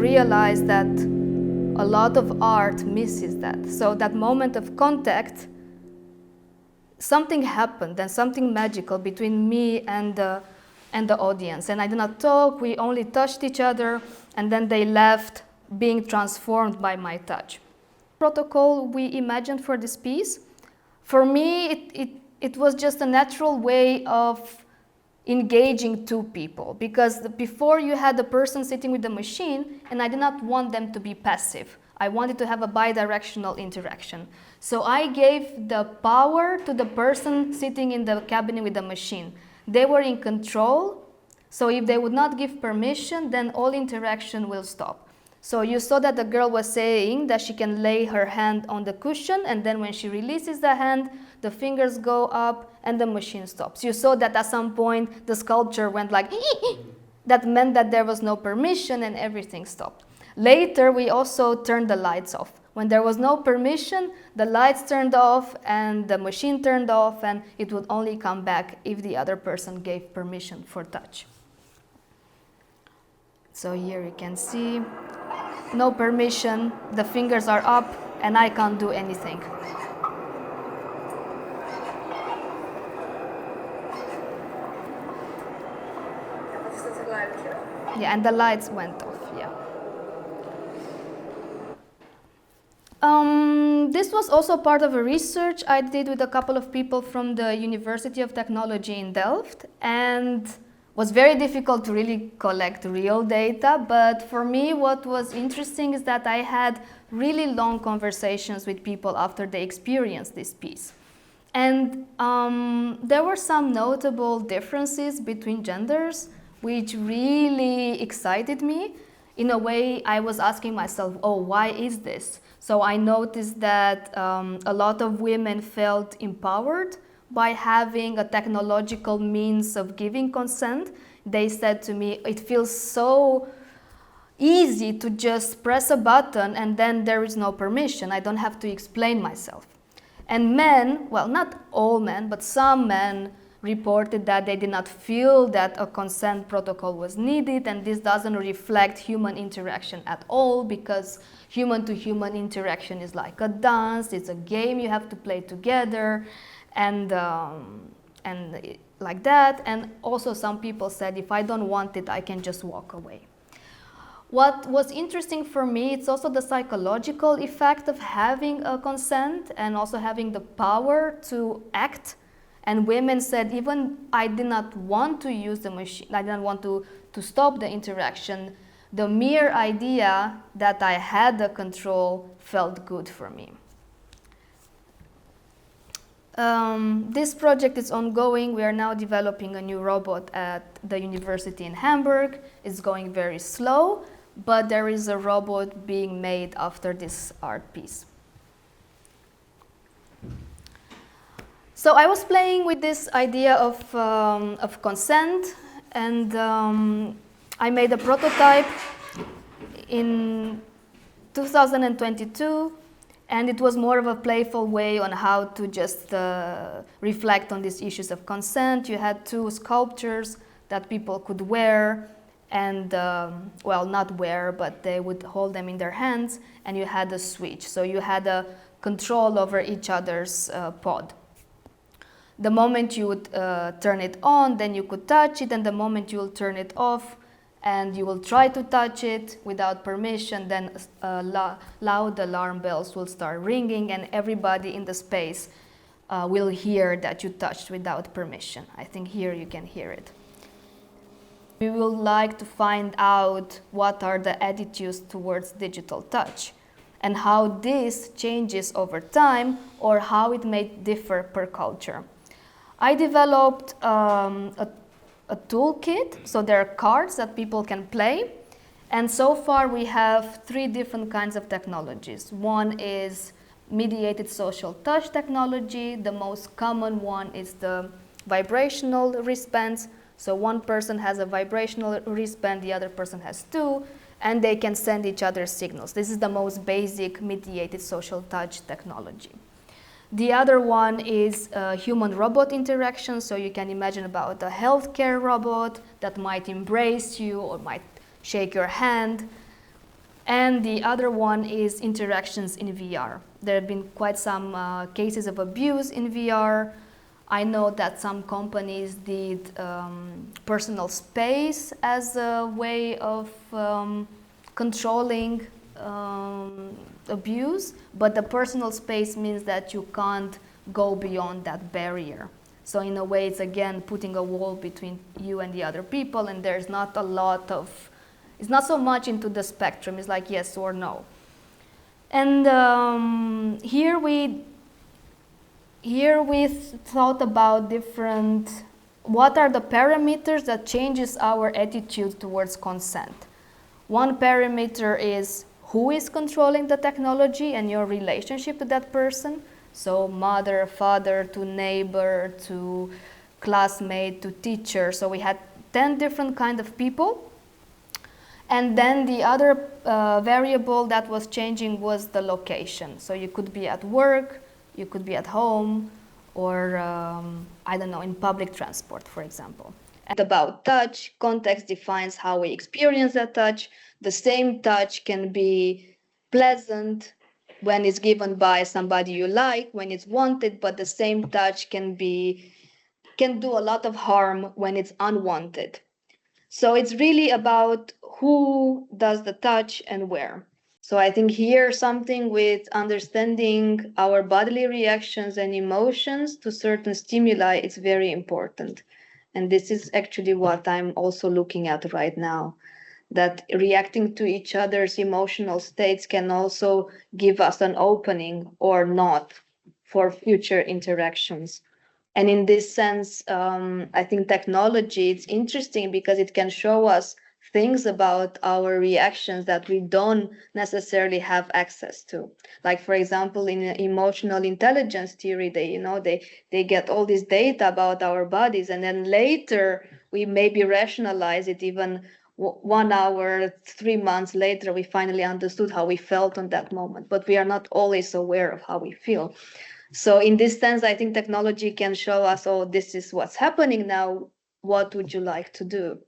realized that a lot of art misses that. So that moment of contact, something happened and something magical between me and the audience. And I did not talk, we only touched each other, and then they left being transformed by my touch. Protocol we imagined for this piece, for me, it was just a natural way of engaging two people, because before you had the person sitting with the machine, and I did not want them to be passive. I wanted to have a bi-directional interaction. So I gave the power to the person sitting in the cabinet with the machine. They were in control, so if they would not give permission, then all interaction will stop. So you saw that the girl was saying that she can lay her hand on the cushion, and then when she releases the hand, the fingers go up and the machine stops. You saw that at some point the sculpture went like that meant that there was no permission and everything stopped. Later we also turned the lights off. When there was no permission, the lights turned off and the machine turned off, and it would only come back if the other person gave permission for touch. So here you can see, no permission, the fingers are up and I can't do anything. Yeah, and the lights went off, yeah. This was also part of a research I did with a couple of people from the University of Technology in Delft, and was very difficult to really collect real data, but for me what was interesting is that I had really long conversations with people after they experienced this piece. And there were some notable differences between genders which really excited me. In a way, I was asking myself, oh, why is this? So I noticed that a lot of women felt empowered by having a technological means of giving consent. They said to me, it feels so easy to just press a button and then there is no permission. I don't have to explain myself. And men, well, not all men, but some men reported that they did not feel that a consent protocol was needed, and this doesn't reflect human interaction at all, because human-to-human interaction is like a dance, it's a game you have to play together, and like that. And also some people said, if I don't want it, I can just walk away. What was interesting for me, it's also the psychological effect of having a consent and also having the power to act. And women said, even I did not want to use the machine, I didn't want to stop the interaction, the mere idea that I had the control felt good for me. This project is ongoing. We are now developing a new robot at the university in Hamburg. It's going very slow, but there is a robot being made after this art piece. So I was playing with this idea of consent, and I made a prototype in 2022, and it was more of a playful way on how to just reflect on these issues of consent. You had two sculptures that people could wear, and well, not wear, but they would hold them in their hands, and you had a switch. So you had a control over each other's pod. The moment you would turn it on, then you could touch it, and the moment you will turn it off and you will try to touch it without permission, then loud alarm bells will start ringing and everybody in the space will hear that you touched without permission. I think here you can hear it. We would like to find out what are the attitudes towards digital touch and how this changes over time, or how it may differ per culture. I developed a toolkit, so there are cards that people can play, and so far we have 3 different kinds of technologies. One is mediated social touch technology. The most common one is the vibrational wristbands. So one person has a vibrational wristband, the other person has 2, and they can send each other signals. This is the most basic mediated social touch technology. The other one is human-robot interaction, so you can imagine about a healthcare robot that might embrace you or might shake your hand. And the other one is interactions in VR. There have been quite some cases of abuse in VR. I know that some companies did personal space as a way of controlling abuse, but the personal space means that you can't go beyond that barrier. So in a way, it's again putting a wall between you and the other people, and there's not a lot of, it's not so much into the spectrum, it's like yes or no. And here we thought about different, what are the parameters that changes our attitude towards consent. One parameter is who is controlling the technology and your relationship to that person. So mother, father, to neighbor, to classmate, to teacher. So we had 10 different kind of people. And then the other variable that was changing was the location. So you could be at work, you could be at home, or I don't know, in public transport, for example. And about touch, context defines how we experience that touch. The same touch can be pleasant when it's given by somebody you like, when it's wanted, but the same touch can do a lot of harm when it's unwanted. So it's really about who does the touch and where. So I think here something with understanding our bodily reactions and emotions to certain stimuli is very important. And this is actually what I'm also looking at right now, that reacting to each other's emotional states can also give us an opening or not for future interactions. And in this sense, I think technology, it's interesting because it can show us things about our reactions that we don't necessarily have access to. Like, for example, in emotional intelligence theory, they get all this data about our bodies, and then later we maybe rationalize it. Even 1 hour, 3 months later, we finally understood how we felt on that moment, but we are not always aware of how we feel. So in this sense, I think technology can show us, oh, this is what's happening now. What would you like to do?